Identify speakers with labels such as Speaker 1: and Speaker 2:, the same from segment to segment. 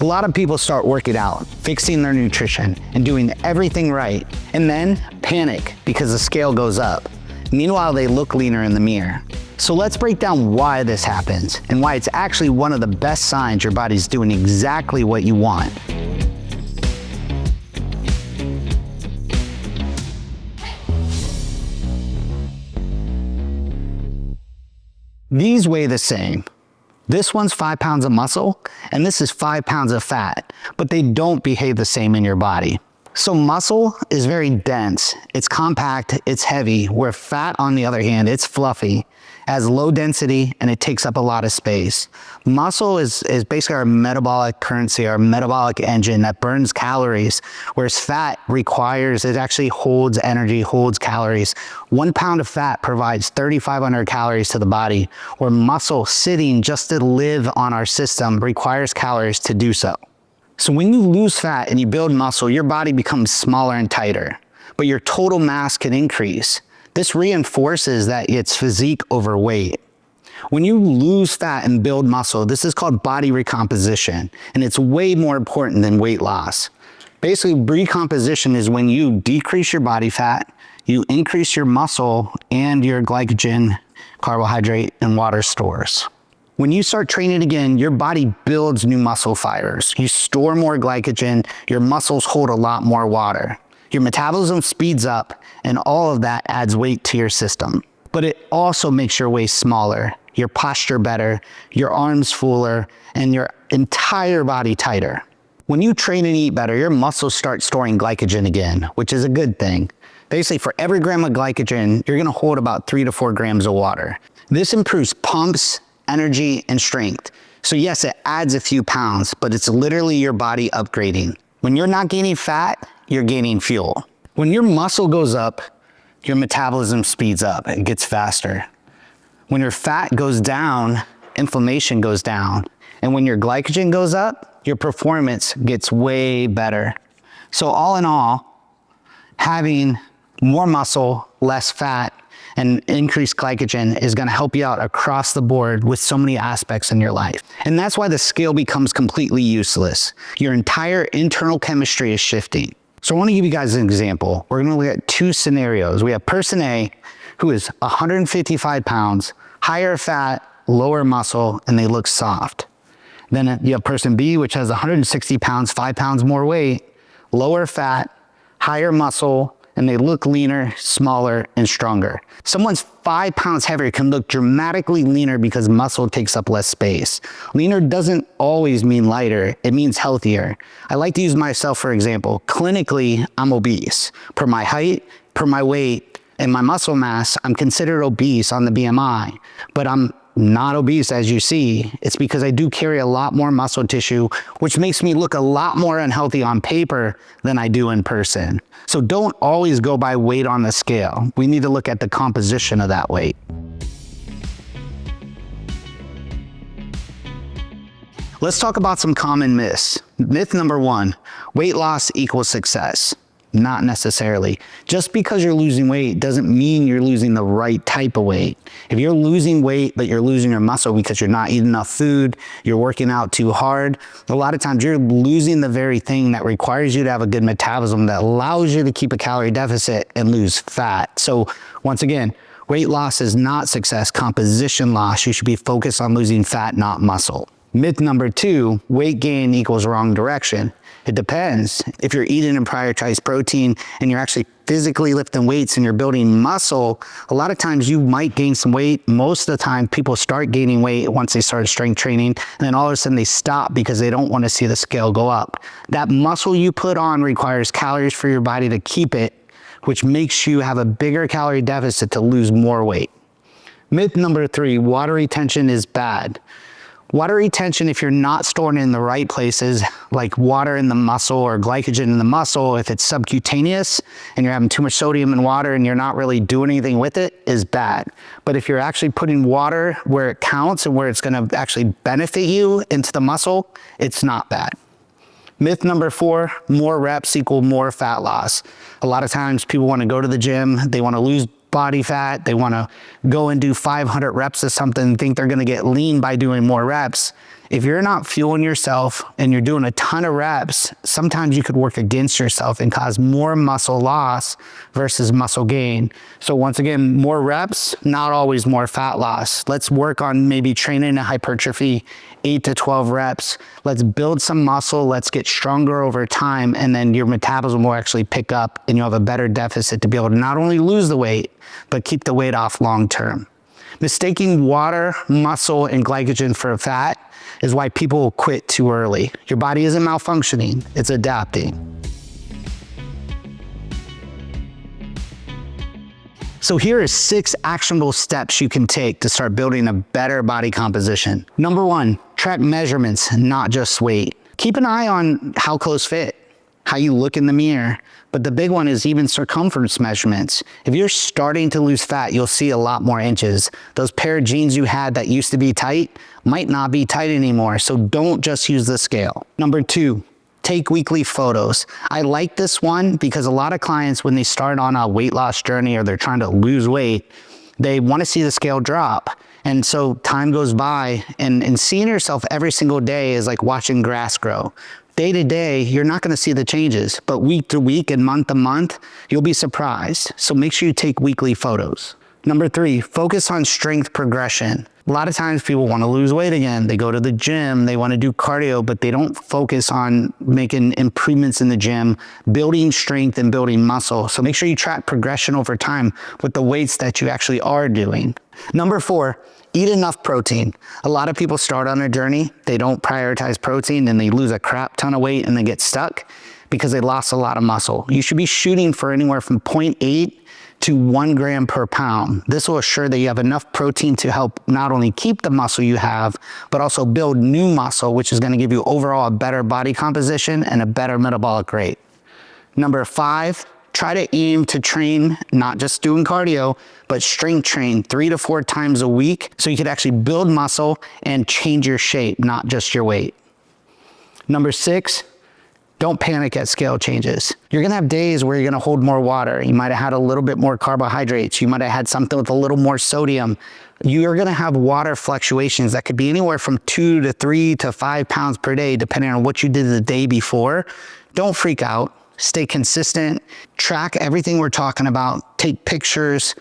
Speaker 1: So a lot of people start working out, fixing their nutrition, and doing everything right, and then panic because the scale goes up. Meanwhile, they look leaner in the mirror. So let's break down why this happens and why it's actually one of the best signs your body's doing exactly what you want. These weigh the same. This one's 5 pounds of muscle, and this is 5 pounds of fat, but they don't behave the same in your body. So muscle is very dense, it's compact, it's heavy, where fat, on the other hand, it's fluffy, has low density, and it takes up a lot of space. Muscle is basically our metabolic currency, our metabolic engine that burns calories, whereas fat it actually holds energy, holds calories. 1 pound of fat provides 3,500 calories to the body, where muscle sitting just to live on our system requires calories to do so. So when you lose fat and you build muscle, your body becomes smaller and tighter, but your total mass can increase. This reinforces that it's physique over weight. When you lose fat and build muscle, this is called body recomposition, and it's way more important than weight loss. Basically, recomposition is when you decrease your body fat, you increase your muscle and your glycogen, carbohydrate, and water stores. When you start training again, your body builds new muscle fibers. You store more glycogen, your muscles hold a lot more water. Your metabolism speeds up, and all of that adds weight to your system. But it also makes your waist smaller, your posture better, your arms fuller, and your entire body tighter. When you train and eat better, your muscles start storing glycogen again, which is a good thing. Basically, for every gram of glycogen, you're gonna hold about 3 to 4 grams of water. This improves pumps, energy, and strength. So yes, it adds a few pounds, but it's literally your body upgrading. When you're not gaining fat, you're gaining fuel. When your muscle goes up, your metabolism speeds up, it gets faster. When your fat goes down, inflammation goes down. And when your glycogen goes up, your performance gets way better. So all in all, having more muscle, less fat, and increased glycogen is gonna help you out across the board with so many aspects in your life. And that's why the scale becomes completely useless. Your entire internal chemistry is shifting. So I wanna give you guys an example. We're gonna look at 2 scenarios. We have person A, who is 155 pounds, higher fat, lower muscle, and they look soft. Then you have person B, which has 160 pounds, 5 pounds more weight, lower fat, higher muscle, and they look leaner, smaller, and stronger. Someone's 5 pounds heavier can look dramatically leaner because muscle takes up less space. Leaner doesn't always mean lighter, it means healthier. I like to use myself for example. Clinically, I'm obese. Per my height, per my weight, and my muscle mass, I'm considered obese on the BMI, but I'm not obese as you see. It's because I do carry a lot more muscle tissue, which makes me look a lot more unhealthy on paper than I do in person. So don't always go by weight on the scale. We need to look at the composition of that weight. Let's talk about some common myths. Myth number 1, weight loss equals success. Not necessarily. Just because you're losing weight doesn't mean you're losing the right type of weight. If you're losing weight, but you're losing your muscle because you're not eating enough food, you're working out too hard, a lot of times you're losing the very thing that requires you to have a good metabolism that allows you to keep a calorie deficit and lose fat. So once again, weight loss is not success, composition loss. You should be focused on losing fat, not muscle. Myth number 2, weight gain equals wrong direction. It depends. If you're eating and prioritize protein and you're actually physically lifting weights and you're building muscle, a lot of times you might gain some weight. Most of the time people start gaining weight once they start strength training, and then all of a sudden they stop because they don't want to see the scale go up. That muscle you put on requires calories for your body to keep it, which makes you have a bigger calorie deficit to lose more weight. Myth number 3, water retention is bad. Water retention, if you're not storing it in the right places, like water in the muscle or glycogen in the muscle, if it's subcutaneous and you're having too much sodium in water and you're not really doing anything with it, is bad. But if you're actually putting water where it counts and where it's gonna actually benefit you into the muscle, it's not bad. Myth number 4, more reps equal more fat loss. A lot of times people wanna go to the gym, they wanna lose body fat, they wanna go and do 500 reps of something and think they're gonna get lean by doing more reps. If you're not fueling yourself and you're doing a ton of reps, sometimes you could work against yourself and cause more muscle loss versus muscle gain. So once again, more reps, not always more fat loss. Let's work on maybe training a hypertrophy, 8 to 12 reps. Let's build some muscle. Let's get stronger over time. And then your metabolism will actually pick up and you'll have a better deficit to be able to not only lose the weight, but keep the weight off long term. Mistaking water, muscle, and glycogen for fat is why people will quit too early. Your body isn't malfunctioning, it's adapting. So here are 6 actionable steps you can take to start building a better body composition. Number 1, track measurements, not just weight. Keep an eye on how clothes fit, how you look in the mirror, but the big one is even circumference measurements. If you're starting to lose fat, you'll see a lot more inches. Those pair of jeans you had that used to be tight might not be tight anymore, so don't just use the scale. Number 2, take weekly photos. I like this one because a lot of clients, when they start on a weight loss journey or they're trying to lose weight, they want to see the scale drop. And so time goes by and seeing yourself every single day is like watching grass grow. Day to day, you're not going to see the changes, but week to week and month to month, you'll be surprised. So make sure you take weekly photos. Number 3, focus on strength progression. A lot of times people want to lose weight again. They go to the gym, they want to do cardio, but they don't focus on making improvements in the gym, building strength and building muscle. So make sure you track progression over time with the weights that you actually are doing. Number 4, eat enough protein. A lot of people start on a journey, they don't prioritize protein and they lose a crap ton of weight and they get stuck because they lost a lot of muscle. You should be shooting for anywhere from 0.8 to 1 gram per pound. This will assure that you have enough protein to help not only keep the muscle you have, but also build new muscle, which is going to give you overall a better body composition and a better metabolic rate. Number 5, try to aim to train, not just doing cardio, but strength train 3 to 4 times a week so you could actually build muscle and change your shape, not just your weight. Number 6, don't panic at scale changes. You're gonna have days where you're gonna hold more water. You might have had a little bit more carbohydrates. You might have had something with a little more sodium. You're gonna have water fluctuations that could be anywhere from 2 to 3 to 5 pounds per day, depending on what you did the day before. Don't freak out. Stay consistent, track everything we're talking about, take pictures,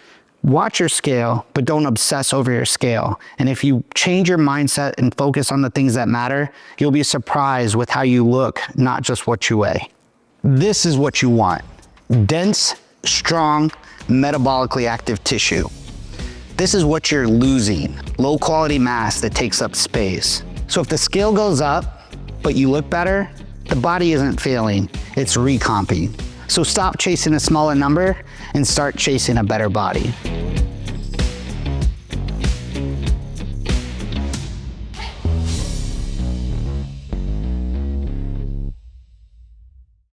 Speaker 1: watch your scale, but don't obsess over your scale. And if you change your mindset and focus on the things that matter, you'll be surprised with how you look, not just what you weigh. This is what you want: dense, strong, metabolically active tissue. This is what you're losing: low quality mass that takes up space. So if the scale goes up, but you look better, the body isn't failing, it's recomping. So stop chasing a smaller number and start chasing a better body.